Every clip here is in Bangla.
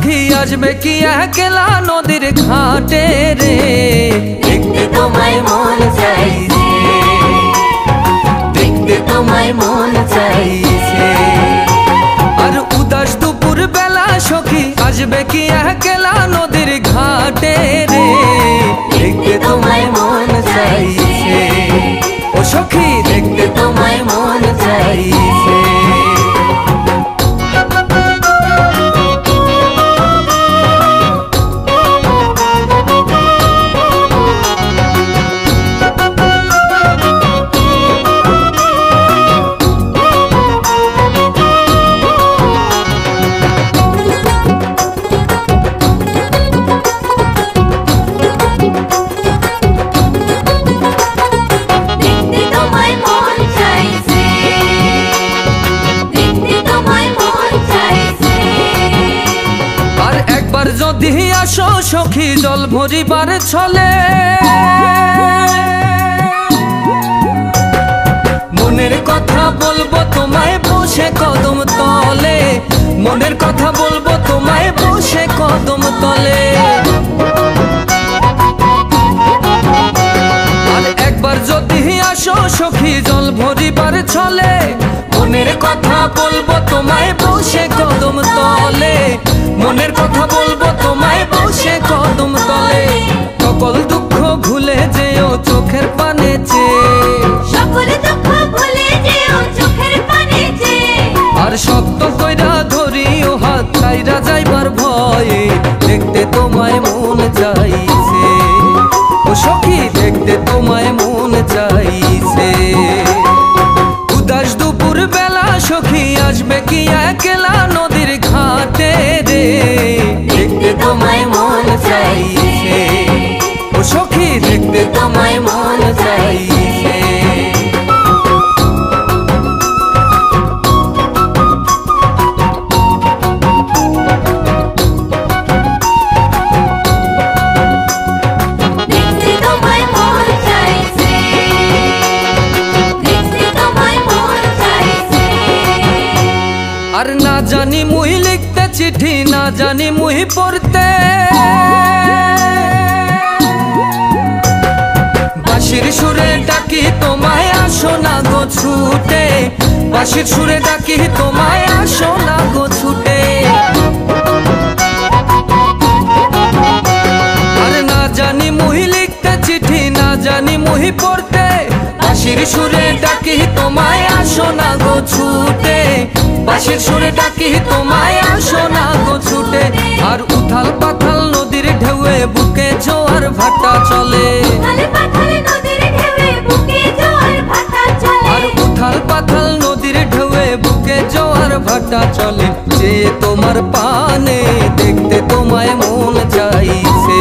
সখী আসবে কি একলা নদীর ঘাটে রে, দেখতে তোমায় মন চাইছে, দেখতে তোমায় মন চাইছে। আর উদাস দুপুর বেলা সখী আসবে কি একলা নদীর ঘাটে রে, দেখতে তোমায় মন চাইছে, ও সখী দেখতে তোমায় মন চাইছে। যদি আসো সখী জল ভরিবার ছলে, মনের কথা বলবো তোমায় বসে কদম তলে, মনের কথা বলবো তোমায় বসে কদম তলে। আর একবার যদি আসো সখী জল ভরিবার ছলে, মনের কথা বলবো তোমায় বসে কদম তলে, মনের কথা বলবো তোমায় বসে কদম তলে। সকল দুঃখ ভুলে যেও চোখের পানে চেয়ে, সকল দুঃখ ভুলে যেও চোখের পানে চেয়ে। আর শক্ত কইরা ধরিও হাত ছাইরা যাইবার ভয়ে, দেখতে তোমায় মন চাইছে, ও সখী দেখতে তোমায় মন চাইছে। উদাস দুপুর বেলা সখী আসবে কি একলা নদীর ঘাটে রে, দেখতে তোমায় মন চাইছে, ও সখী দেখতে তোমায় মন চাইছে। দেখতে তোমায় মন চাইছে, দেখতে তোমায় মন চাইছে। আর না জানি মুই লিখতে চিঠি, না জানি মুই পড়তে, বাঁশির সুরে ডাকি তোমায় আসো না গো ছুটে, বাঁশির সুরে ডাকি তোমায় আসো না গো ছুটে। আর না জানি মুই লিখতে চিঠি, না জানি মুই পড়তে, বাঁশির সুরে ডাকি তোমায় আসো না গো ছুটে, বাঁশির সুরে ডাকি তোমায় আসো না গো ছুটে। আর উথাল পাথাল নদীর ঢেউয়ে বুকে জোয়ার ভাটা চলে, উথাল পাথাল নদীর ঢেউয়ে বুকে জোয়ার ভাটা চলে, আর উথাল পাথাল নদীর ঢেউয়ে বুকে জোয়ার ভাটা চলে। যে তোমার পানে দেখতে তোমায় মন চাইছে,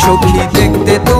সখী দেখতে